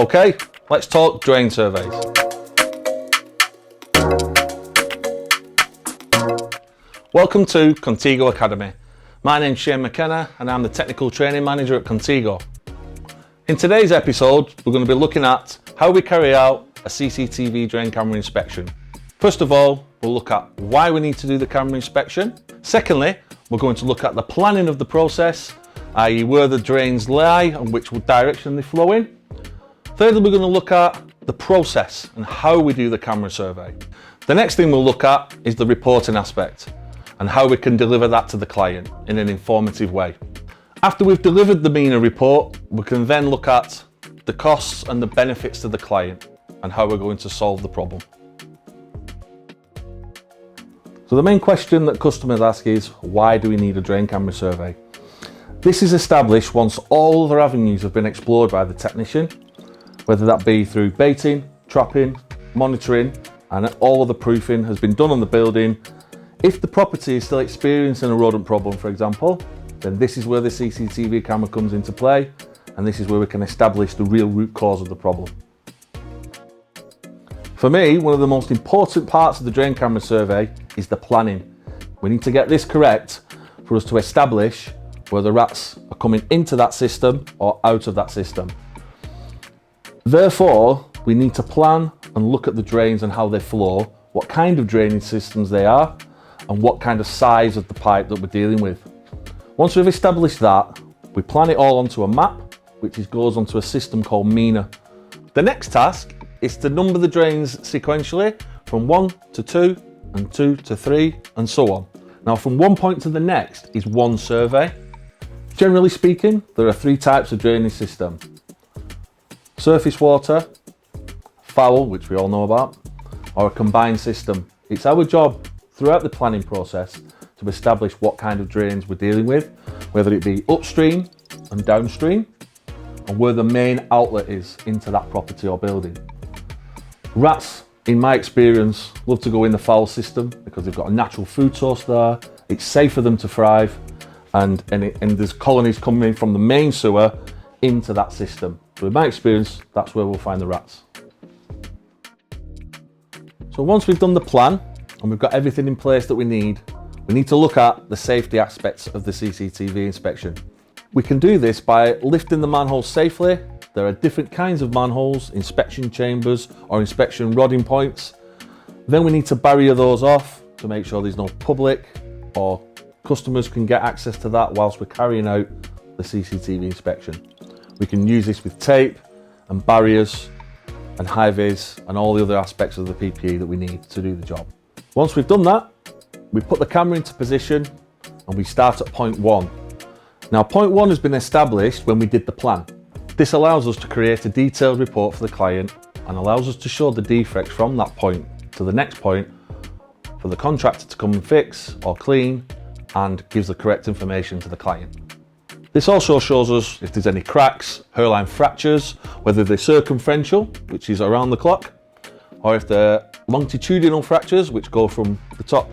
Okay, let's talk drain surveys. Welcome to Contego Academy. My name's McKenna and I'm the Technical Training Manager at Contego. In today's episode, we're going to be looking at how we carry out a CCTV drain camera inspection. First of all, we'll look at why we need to do the camera inspection. Secondly, we're going to look at the planning of the process, i.e. where the drains lie and which direction they flow in. Thirdly, we're going to look at the process and how we do the camera survey. The next thing we'll look at is the reporting aspect and how we can deliver that to the client in an informative way. After we've delivered the MENA report, we can then look at the costs and the benefits to the client and how we're going to solve the problem. So the main question that customers ask is, why do we need a drain camera survey? This is established once all other avenues have been explored by the technician, whether that be through baiting, trapping, monitoring, and all of the proofing has been done on the building. If the property is still experiencing a rodent problem, for example, then this is where the CCTV camera comes into play, and this is where we can establish the real root cause of the problem. For me, one of the most important parts of the drain camera survey is the planning. We need to get this correct for us to establish where the rats are coming into that system or out of that system. Therefore, we need to plan and look at the drains and how they flow, what kind of drainage systems they are, and what kind of size of the pipe that we're dealing with. Once we've established that, we plan it all onto a map, which goes onto a system called MENA. The next task is to number the drains sequentially from 1 to 2 and 2 to 3 and so on. Now from one point to the next is one survey. Generally speaking, there are 3 types of drainage system. Surface water, foul, which we all know about, or a combined system. It's our job throughout the planning process to establish what kind of drains we're dealing with, whether it be upstream and downstream, and where the main outlet is into that property or building. Rats, in my experience, love to go in the foul system because they've got a natural food source there, it's safe for them to thrive, and there's colonies coming in from the main sewer into that system. So in my experience, that's where we'll find the rats. So once we've done the plan and we've got everything in place that we need to look at the safety aspects of the CCTV inspection. We can do this by lifting the manholes safely. There are different kinds of manholes, inspection chambers or inspection rodding points. Then we need to barrier those off to make sure there's no public or customers can get access to that whilst we're carrying out the CCTV inspection. We can use this with tape and barriers and high-vis and all the other aspects of the PPE that we need to do the job. Once we've done that, we put the camera into position and we start at point 1. Now point 1 has been established when we did the plan. This allows us to create a detailed report for the client and allows us to show the defects from that point to the next point for the contractor to come and fix or clean, and gives the correct information to the client. This also shows us if there's any cracks, hairline fractures, whether they're circumferential, which is around the clock, or if they're longitudinal fractures, which go from the top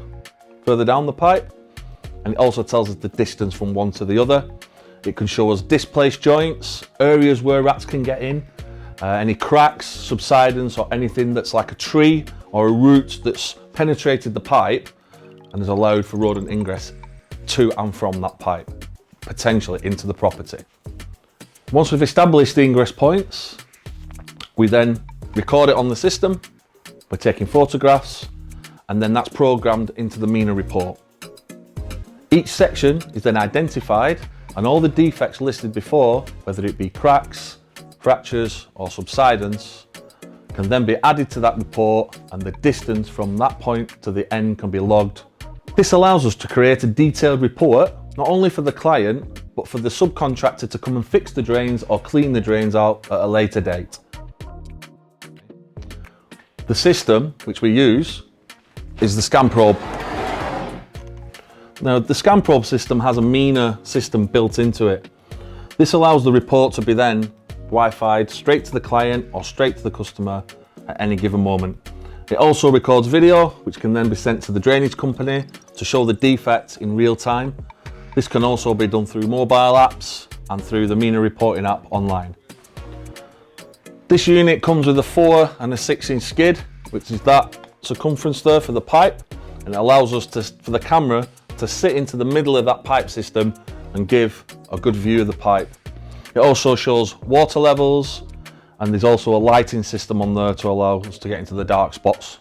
further down the pipe. And it also tells us the distance from one to the other. It can show us displaced joints, areas where rats can get in, any cracks, subsidence, or anything that's like a tree or a root that's penetrated the pipe and has allowed for rodent ingress to and from that pipe, potentially into the property. Once we've established the ingress points, we then record it on the system. We're taking photographs, and then that's programmed into the MENA report. Each section is then identified, and all the defects listed before, whether it be cracks, fractures or subsidence, can then be added to that report, and the distance from that point to the end can be logged. This allows us to create a detailed report, not only for the client, but for the subcontractor to come and fix the drains or clean the drains out at a later date. The system which we use is the scan probe. Now the scan probe system has a MENA system built into it. This allows the report to be then Wi-Fi'd straight to the client or straight to the customer at any given moment. It also records video, which can then be sent to the drainage company to show the defect in real time. This can also be done through mobile apps and through the MENA reporting app online. This unit comes with a 4 and a 6-inch skid, which is that circumference there for the pipe, and it allows us for the camera to sit into the middle of that pipe system and give a good view of the pipe. It also shows water levels, and there's also a lighting system on there to allow us to get into the dark spots.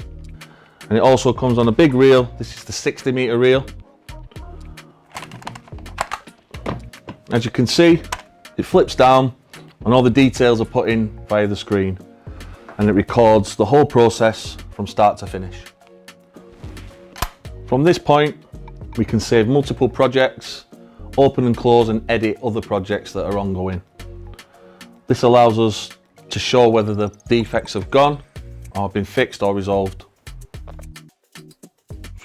And it also comes on a big reel. This is the 60-meter reel. As you can see, it flips down and all the details are put in via the screen, and it records the whole process from start to finish. From this point, we can save multiple projects, open and close and edit other projects that are ongoing. This allows us to show whether the defects have gone or been fixed or resolved.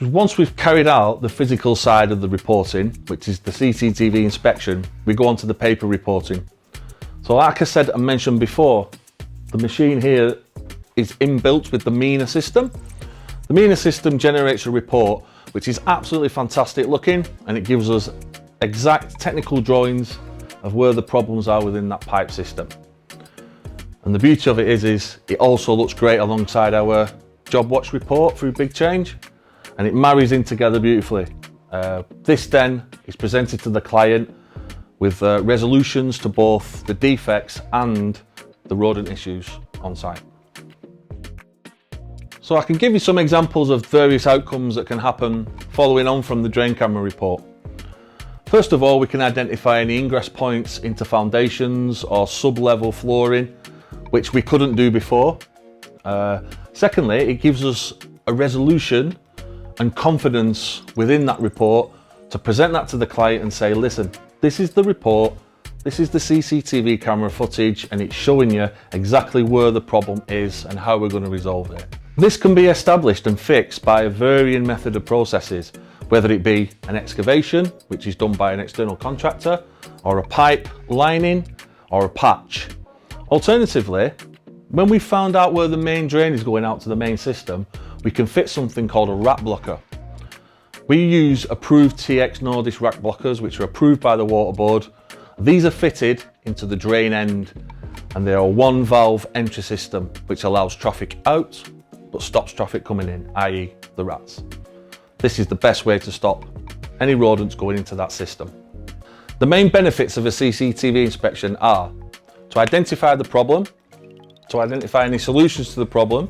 Once we've carried out the physical side of the reporting, which is the CCTV inspection, we go on to the paper reporting. So like I said and mentioned before, the machine here is inbuilt with the MENA system. The MENA system generates a report which is absolutely fantastic looking, and it gives us exact technical drawings of where the problems are within that pipe system. And the beauty of it is it also looks great alongside our job watch report through Big Change, and it marries in together beautifully. This then is presented to the client with resolutions to both the defects and the rodent issues on site. So I can give you some examples of various outcomes that can happen following on from the drain camera report. First of all, we can identify any ingress points into foundations or sub-level flooring, which we couldn't do before. Secondly, it gives us a resolution and confidence within that report to present that to the client and say, listen, this is the report, this is the CCTV camera footage, and it's showing you exactly where the problem is and how we're going to resolve it. This can be established and fixed by a varying method of processes, whether it be an excavation, which is done by an external contractor, or a pipe lining, or a patch. Alternatively, when we found out where the main drain is going out to the main system, we can fit something called a rat blocker. We use approved TX Nordis rack blockers, which are approved by the water board. These are fitted into the drain end, and they are a one valve entry system, which allows traffic out, but stops traffic coming in, i.e. the rats. This is the best way to stop any rodents going into that system. The main benefits of a CCTV inspection are to identify the problem, to identify any solutions to the problem.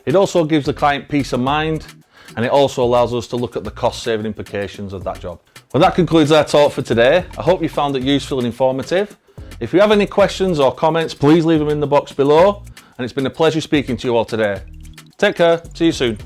It also gives the client peace of mind, and it also allows us to look at the cost saving implications of that job. Well, that concludes our talk for today. I hope you found it useful and informative. If you have any questions or comments, please leave them in the box below, and it's been a pleasure speaking to you all today. Take care, see you soon.